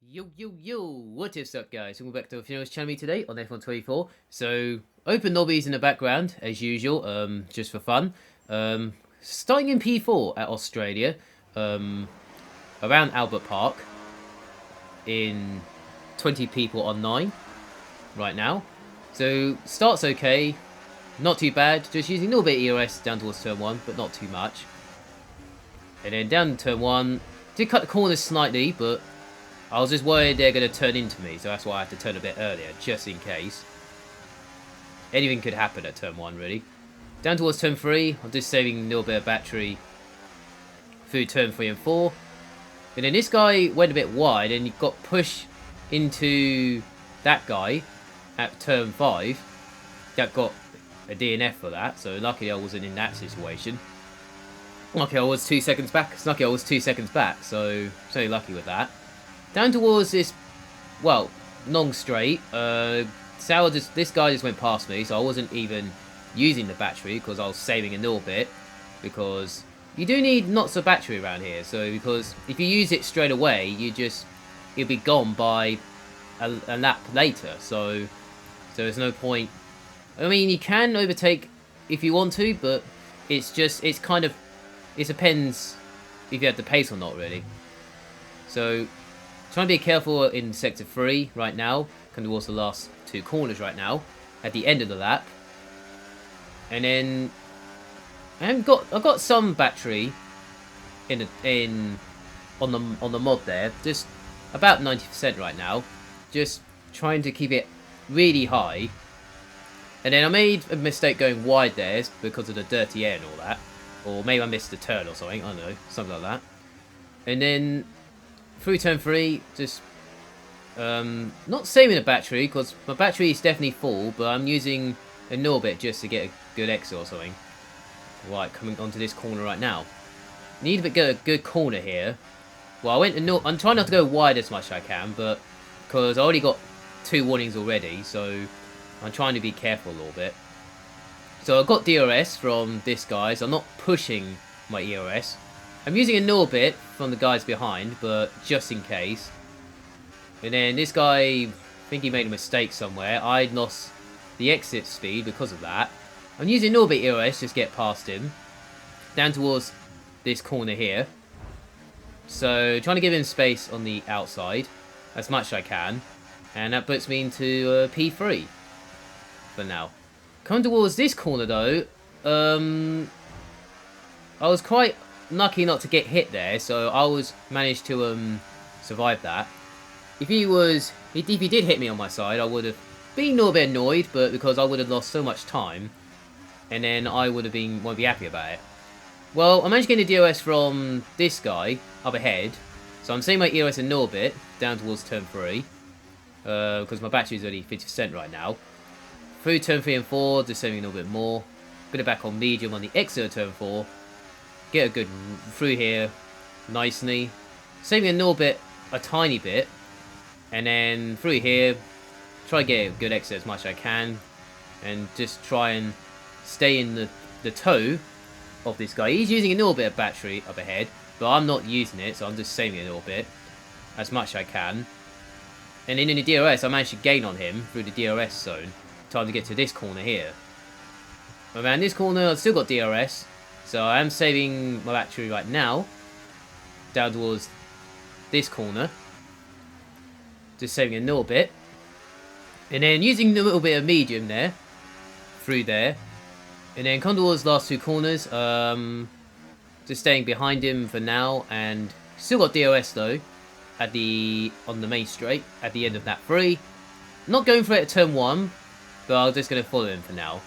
Yo, what is up guys? Welcome back to the Finals channel today on F124. So, open lobbies in the background, as usual, just for fun. Starting in P4 at Australia, around Albert Park, in 20 people on 9, right now. So, start's okay, not too bad, just using a little bit of EOS down towards turn 1, but not too much. And then down turn 1, did cut the corners slightly, but I was just worried they're going to turn into me, so that's why I had to turn a bit earlier, just in case. Anything could happen at turn 1, really. Down towards turn 3, I'm just saving a little bit of battery through turn 3 and 4. And then this guy went a bit wide, and he got pushed into that guy at turn 5. That got a DNF for that, so luckily I wasn't in that situation. Lucky I was 2 seconds back, so lucky with that. Down towards this, well, long straight, this guy just went past me, so I wasn't even using the battery because I was saving a little bit, because you do need lots of battery around here, so because if you use it straight away, you'll be gone by a lap later, so there's no point. I mean, you can overtake if you want to, but it depends if you have the pace or not, really. So, trying to be careful in sector 3 right now, coming towards the last 2 corners right now, at the end of the lap. And then I've got some battery on the mod there, just about 90% right now, just trying to keep it really high. And then I made a mistake going wide there because of the dirty air and all that, or maybe I missed a turn or something, I don't know, something like that. And then through turn 3, just not saving the battery, because my battery is definitely full, but I'm using a little bit just to get a good exit or something. Right, coming onto this corner right now. Need to get a good corner here. Well, I'm trying not to go wide as much as I can, but because I already got 2 warnings already, so I'm trying to be careful a little bit. So I've got DRS from this guy, so I'm not pushing my EOS. I'm using a little bit from the guys behind, but just in case. And then this guy, I think he made a mistake somewhere. I lost the exit speed because of that. I'm using a little bit EOS just to get past him. Down towards this corner here. So trying to give him space on the outside as much as I can. And that puts me into P3 for now. Coming towards this corner though, I was quite lucky not to get hit there, so I managed to survive that. If he did hit me on my side, I would have been a little bit annoyed, but because I would have lost so much time, and then I won't be happy about it. Well, I managed to get the DOS from this guy up ahead, so I'm saving my EOS a little bit down towards turn 3, because my battery is only 50% right now. Through turn 3 and 4, just saving a little bit more. Bit it back on medium on the exit of turn 4. Get a good through here nicely, saving a little bit, a tiny bit, and then through here, try to get a good exit as much as I can, and just try and stay in the toe of this guy. He's using a little bit of battery up ahead, but I'm not using it, so I'm just saving it a little bit as much as I can. And then in the DRS, I managed to gain on him through the DRS zone. Time to get to this corner here. Around this corner, I've still got DRS. So I am saving my battery right now, down towards this corner. Just saving a little bit. And then using a little bit of medium there, through there. And then come towards the last 2 corners, just staying behind him for now. And still got DRS though, on the main straight, at the end of that 3. Not going for it at turn 1, but I'm just going to follow him for now,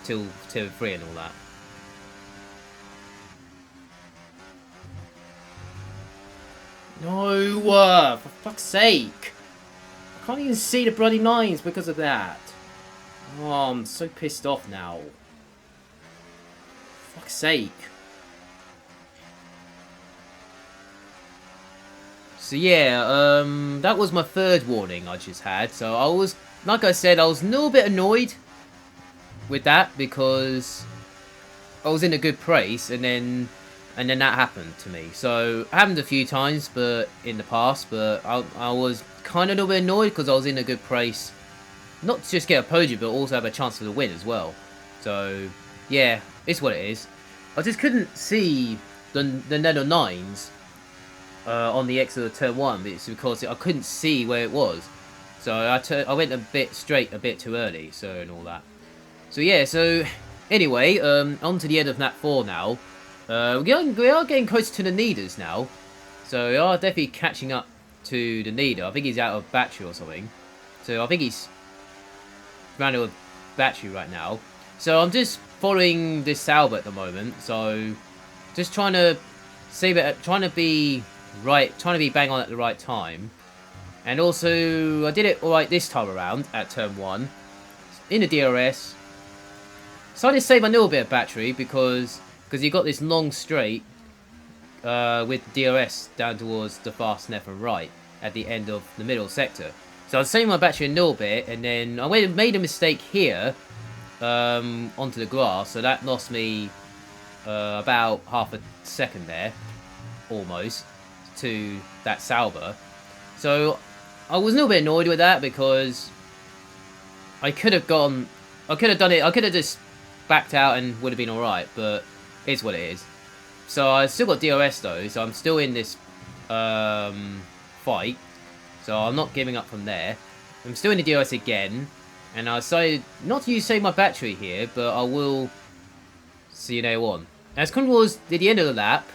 till 3 and all that. No, for fuck's sake. I can't even see the bloody lines because of that. Oh, I'm so pissed off now. For fuck's sake. So yeah, that was my 3rd warning I just had. So I was, like I said, I was a little bit annoyed with that because I was in a good place, and then and then that happened to me. So, it happened a few times but in the past, but I was kind of a little bit annoyed because I was in a good place. Not to just get a podium, but also have a chance for the win as well. So, yeah, it's what it is. I just couldn't see the Nether 9s on the exit of turn 1. It's because I couldn't see where it was. So, I went a bit straight, a bit too early, so, and all that. So, yeah, so, anyway, on to the end of Nat 4 now. We are getting closer to the Needers now. So, we are definitely catching up to the Needer. I think he's out of battery or something. So, I think he's ran out of battery right now. So I'm just following this Salva at the moment. So just trying to save it, trying to be bang on at the right time. And also I did it alright this time around at turn 1 in the DRS. So I just saved a little bit of battery because you got this long straight with DRS down towards the fast left and right at the end of the middle sector. So I was saving my battery a little bit, and then I made a mistake here onto the grass, so that lost me about half a second there, almost, to that Salva. So I was a little bit annoyed with that because I could have done it, I could have just backed out and would have been alright, but it's what it is. So I still got DRS though, so I'm still in this fight. So I'm not giving up from there. I'm still in the DRS again. And I decided not to save my battery here, but I will see you later on. As come towards the end of the lap.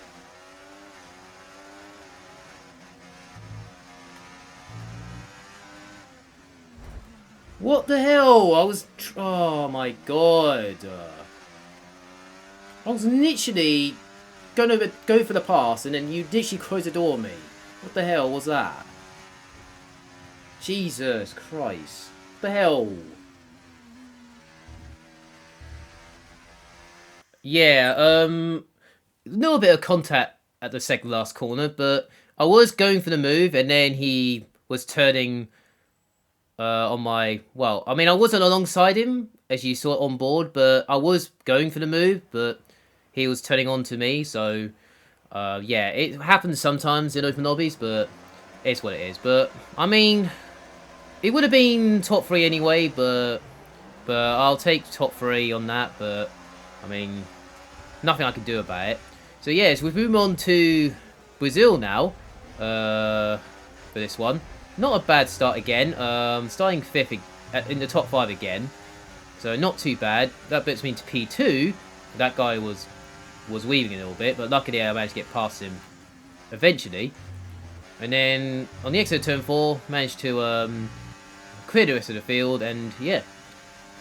What the hell? Oh my god. I was literally going to go for the pass, and then you literally closed the door on me. What the hell was that? Jesus Christ. What the hell? Yeah, a little bit of contact at the second last corner, but I was going for the move, and then he was turning on my... Well, I mean, I wasn't alongside him, as you saw on board, but I was going for the move, but he was turning on to me, so... yeah, it happens sometimes in open lobbies, but it's what it is. But, I mean... It would have been top 3 anyway, but I'll take top 3 on that, but, I mean, nothing I can do about it. So, yes, we've moved on to Brazil now, for this one. Not a bad start again, starting 5th in the top 5 again, so not too bad. That puts me into P2. That guy was weaving a little bit, but luckily I managed to get past him eventually. And then, on the exit of turn 4, managed to, clear the rest of the field, and yeah,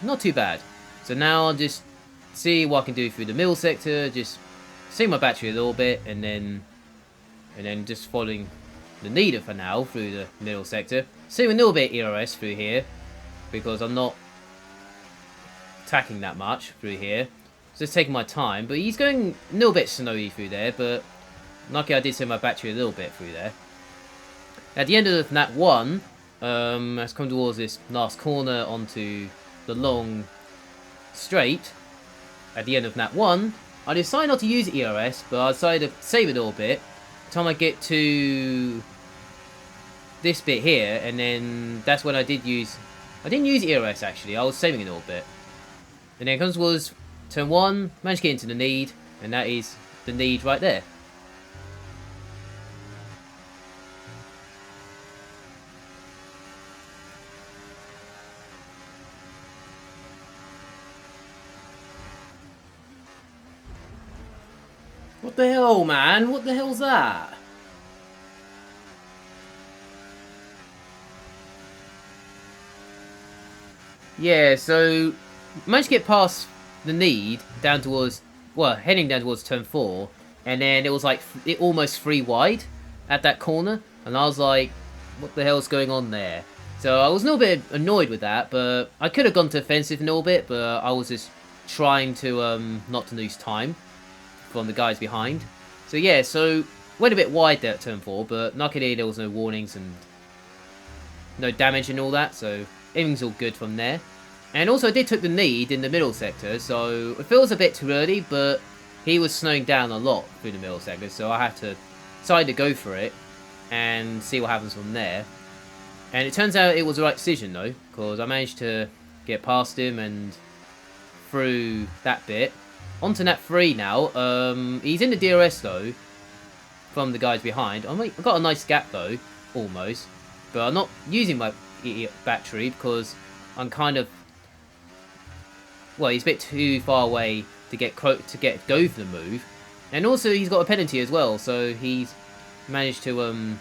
not too bad. So now I'll just see what I can do through the middle sector, just save my battery a little bit, and then just following the Needer for now through the middle sector. Save a little bit of ERS through here, because I'm not attacking that much through here. Just taking my time, but he's going a little bit snowy through there, but lucky I did save my battery a little bit through there. At the end of Nat 1, let's come towards this last corner onto the long straight. At the end of Nat 1, I decided not to use ERS, but I decided to save it a little bit. By the time I get to this bit here, and then that's when I didn't use ERS actually, I was saving it a little bit. And then it comes towards turn 1, managed to get into the need, and that is the need right there. What the hell, man? What the hell's that? Yeah, so managed to get past the need down towards, well, heading down towards turn 4, and then it was like it almost 3 wide at that corner, and I was like, what the hell's going on there? So I was a little bit annoyed with that, but I could have gone to offensive a little bit, but I was just trying to not to lose time from the guys behind. So yeah, so went a bit wide there at turn 4, but luckily there was no warnings and no damage and all that, so everything's all good from there. And also I did took the lead in the middle sector, so it feels a bit too early, but he was slowing down a lot through the middle sector, so I had to decide to go for it and see what happens from there. And it turns out it was the right decision though, because I managed to get past him and through that bit. Onto nap 3 now. He's in the DRS though, from the guys behind. I've got a nice gap though, almost. But I'm not using my battery because I'm kind of... Well, he's a bit too far away to go for the move. And also he's got a penalty as well, so he's managed to,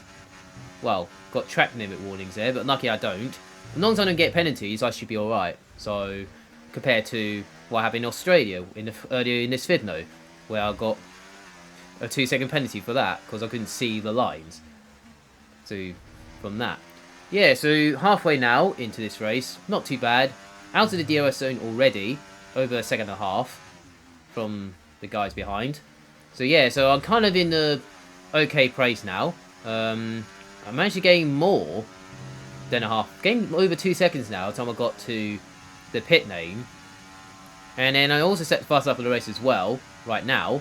well, got track limit warnings there, but lucky I don't. As long as I don't get penalties, I should be alright. So, compared to what happened in Australia earlier in this video, where I got a 2-second penalty for that, because I couldn't see the lines. So, from that. Yeah, so halfway now into this race, not too bad. Out of the DRS zone already, over a second and a half from the guys behind. So yeah, so I'm kind of in the okay place now. I managed to gain more than a half. Gained over 2 seconds now, by the time I got to the pit lane. And then I also set the fast lap of the race as well, right now.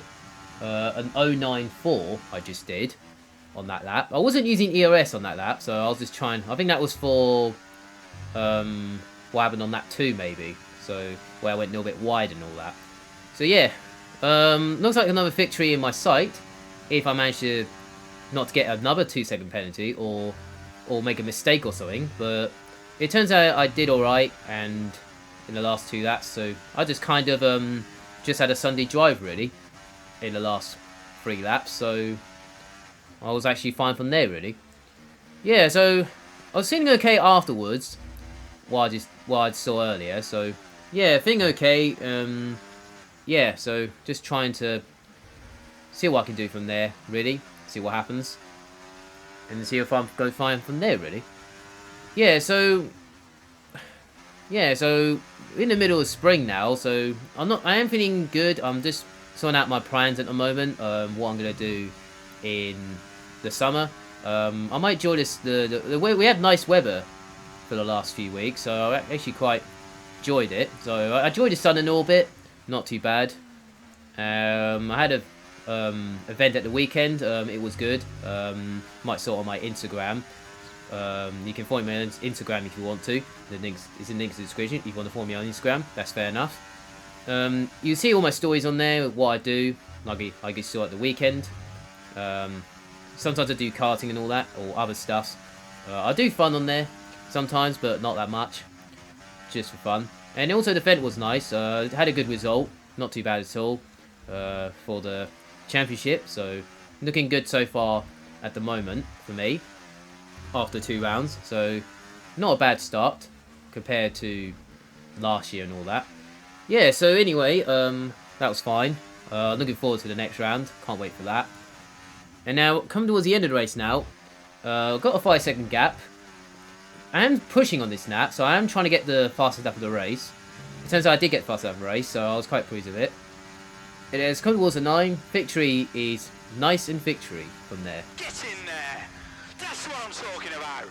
An 0.94 I just did on that lap. I wasn't using ERS on that lap, so I was just trying... I think that was for what happened on lap 2 maybe. So, where I went a little bit wide and all that. So yeah, looks like another victory in my sight. If I manage to not to get another 2-second penalty or make a mistake or something. But it turns out I did alright and in the last 2 laps. So I just kind of just had a Sunday drive really in the last 3 laps. So I was actually fine from there really. Yeah, so I was feeling okay afterwards. What I saw earlier. So yeah, feeling okay. Yeah, so just trying to see what I can do from there, really. See what happens. And see if I go fine from there, really. Yeah, so in the middle of spring now, so I am feeling good. I'm just sorting out my plans at the moment, what I'm gonna do in the summer. I might enjoy this we had nice weather for the last few weeks, so I actually quite enjoyed it. So I enjoyed the sun and all bit. Not too bad. I had a event at the weekend. It was good. Might sort on my Instagram. You can follow me on Instagram if you want to. The links is in the description. If you want to follow me on Instagram, that's fair enough. You see all my stories on there. What I do, like I get saw at the weekend. Sometimes I do karting and all that, or other stuff. I do fun on there sometimes, but not that much. Just for fun. And also the event was nice. Had a good result. Not too bad at all for the championship. So looking good so far at the moment for me after 2 rounds. So not a bad start compared to last year and all that. Yeah, so anyway, that was fine. Looking forward to the next round. Can't wait for that. And now, coming towards the end of the race now. I've got a 5-second gap. I am pushing on this lap, so I am trying to get the fastest lap of the race. It turns out I did get the fastest lap of the race, so I was quite pleased with it. It has come towards a 9. Victory is nice and victory from there. Get in there! That's what I'm talking about!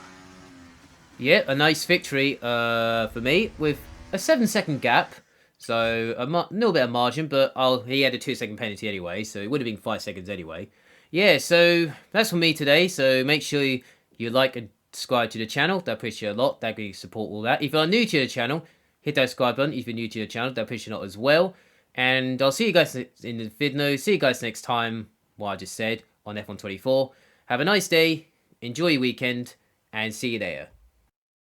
Yeah, a nice victory for me with a 7-second gap. So a little bit of margin, but he had a 2-second penalty anyway, so it would have been 5 seconds anyway. Yeah, so that's for me today. So make sure you like and subscribe to the channel. That appreciate a lot. That will support all that. If you are new to the channel, hit that subscribe button. If you're new to the channel, that appreciate a lot as well. And I'll see you guys in the video. See you guys next time. What I just said on F124. Have a nice day. Enjoy your weekend, and see you there.